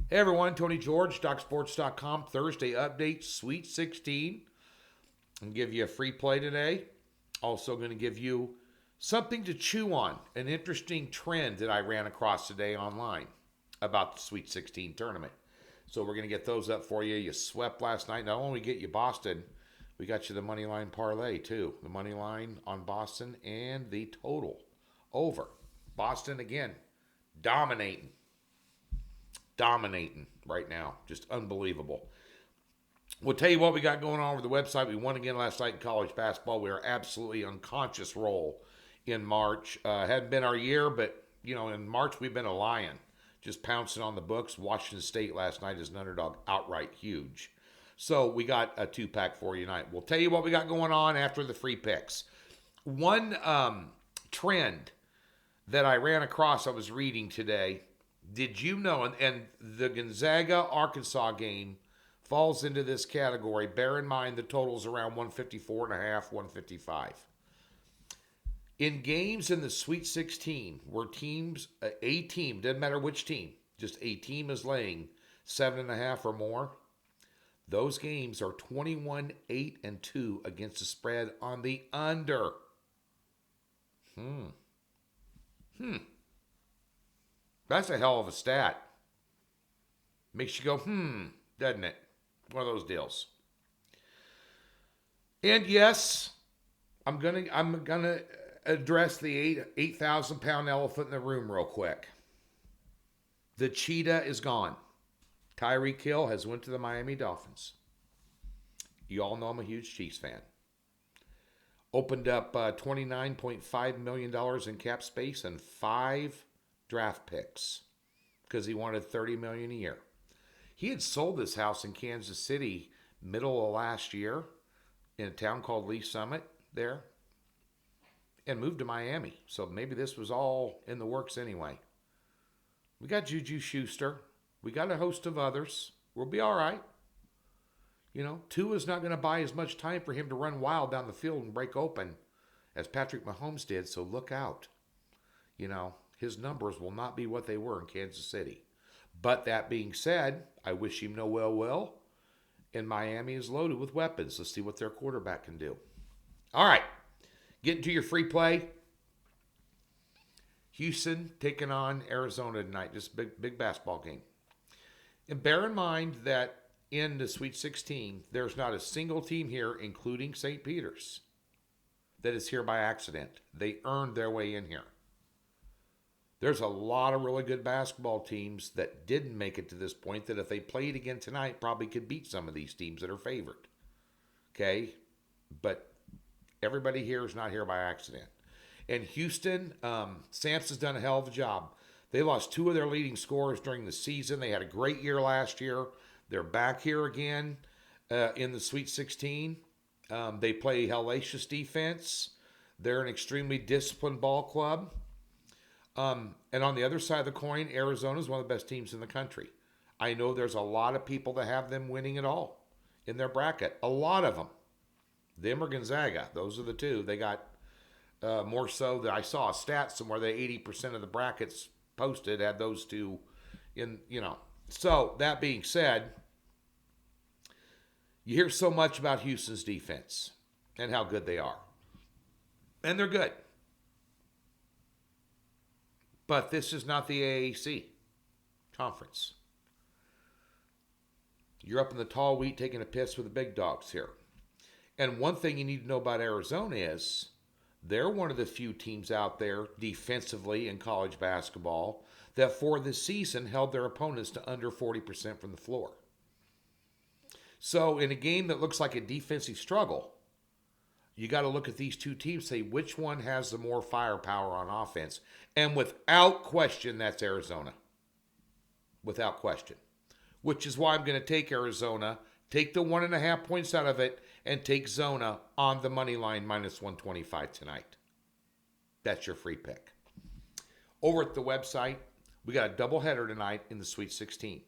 Hey everyone, Tony George, DocSports.com, Thursday update, Sweet 16. I'm going to give you a free play today. Also going to give you something to chew on, an interesting trend that I ran across today online about the Sweet 16 tournament. So we're going to get those up for you. You swept last night. Not only get you Boston, we got you the money line parlay too. The money line on Boston and the total over. Boston again, dominating right now. Just unbelievable. We'll tell you what we got going on over the website. We won again last night in college basketball. We are absolutely unconscious roll in March. Hadn't been our year, but, in March we've been a lion. Just pouncing on the books. Washington State last night is an underdog, outright huge. So we got a two-pack for you tonight. We'll tell you what we got going on after the free picks. One trend that I ran across, I was reading today. Did you know, and the Gonzaga-Arkansas game falls into this category. Bear in mind the total's around 154.5, 155. In games in the Sweet 16, where a team, doesn't matter which team, just a team is laying 7.5 or more, those games are 21-8-2 against the spread on the under. That's a hell of a stat. Makes you go, doesn't it? One of those deals. And yes, I'm gonna address the 8,000-pound elephant in the room real quick. The cheetah is gone. Tyreek Hill has went to the Miami Dolphins. You all know I'm a huge Chiefs fan. Opened up $29.5 million in cap space and 5 draft picks because he wanted $30 million a year. He had sold this house in Kansas City middle of last year in a town called Lee Summit there and moved to Miami. So maybe this was all in the works anyway. We got Juju Schuster. We got a host of others. We'll be all right. Tua's not going to buy as much time for him to run wild down the field and break open as Patrick Mahomes did, so look out. His numbers will not be what they were in Kansas City. But that being said, I wish him no well. And Miami is loaded with weapons. Let's see what their quarterback can do. All right. Getting to your free play. Houston taking on Arizona tonight. Just a big basketball game. And bear in mind that in the Sweet 16, there's not a single team here, including St. Peter's, that is here by accident. They earned their way in here. There's a lot of really good basketball teams that didn't make it to this point that if they played again tonight probably could beat some of these teams that are favored. Okay? But everybody here is not here by accident. And Houston, Sampson's done a hell of a job. They lost 2 of their leading scorers during the season. They had a great year last year. They're back here again in the Sweet 16. They play hellacious defense. They're an extremely disciplined ball club. And on the other side of the coin, Arizona is one of the best teams in the country. I know there's a lot of people that have them winning it all in their bracket. A lot of them. Them or Gonzaga. Those are the two. They got more so that I saw a stat somewhere that 80% of the brackets posted had those two in, So, that being said, you hear so much about Houston's defense and how good they are. And they're good. But this is not the AAC conference. You're up in the tall wheat taking a piss with the big dogs here. And one thing you need to know about Arizona is they're one of the few teams out there defensively in college basketball that for the season held their opponents to under 40% from the floor. So in a game that looks like a defensive struggle, you got to look at these two teams, say which one has the more firepower on offense. And without question, that's Arizona. Without question. Which is why I'm going to take Arizona, take the 1.5 points out of it, and take Zona on the money line minus 125 tonight. That's your free pick. Over at the website, we got a doubleheader tonight in the Sweet 16.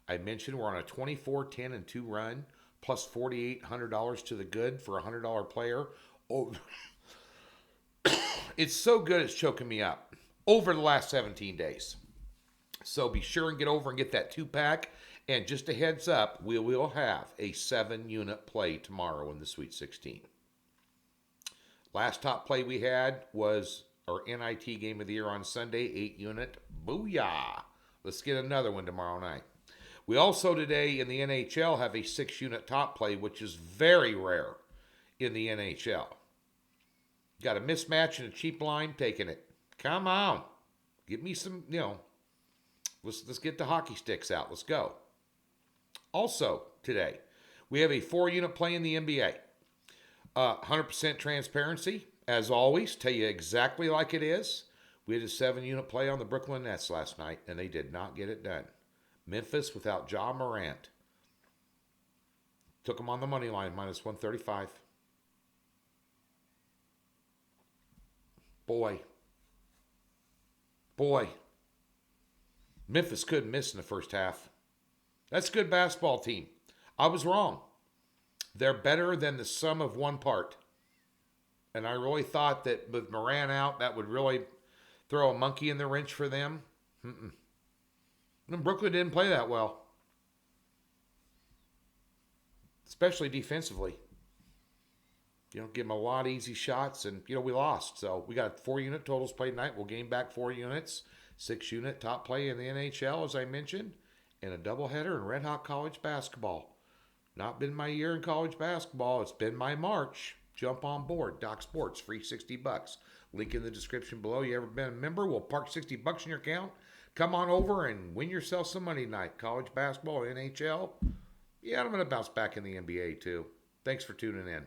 I mentioned we're on a 24-10-2 run, plus $4,800 to the good for a $100 player. Oh, it's so good it's choking me up. Over the last 17 days. So be sure and get over and get that 2-pack. And just a heads up, we will have a 7-unit play tomorrow in the Sweet 16. Last top play we had was our NIT Game of the Year on Sunday, 8-unit. Booyah! Let's get another one tomorrow night. We also today in the NHL have a 6-unit top play, which is very rare in the NHL. Got a mismatch and a cheap line, taking it. Come on. Give me some, let's get the hockey sticks out. Let's go. Also today, we have a 4-unit play in the NBA. 100% transparency, as always, tell you exactly like it is. We had a 7-unit play on the Brooklyn Nets last night, and they did not get it done. Memphis without Ja Morant. Took them on the money line, minus 135. Boy. Memphis couldn't miss in the first half. That's a good basketball team. I was wrong. They're better than the sum of one part. And I really thought that with Moran out, that would really throw a monkey in the wrench for them. And Brooklyn didn't play that well. Especially defensively. Give them a lot of easy shots, and, we lost. So we got 4-unit totals played tonight. We'll gain back 4 units. 6-unit top play in the NHL, as I mentioned, and a doubleheader in Red Hot College basketball. Not been my year in college basketball. It's been my March. Jump on board. Doc Sports, free $60. Link in the description below. You ever been a member? We'll park $60 in your account. Come on over and win yourself some money tonight. College basketball, NHL. Yeah, I'm going to bounce back in the NBA too. Thanks for tuning in.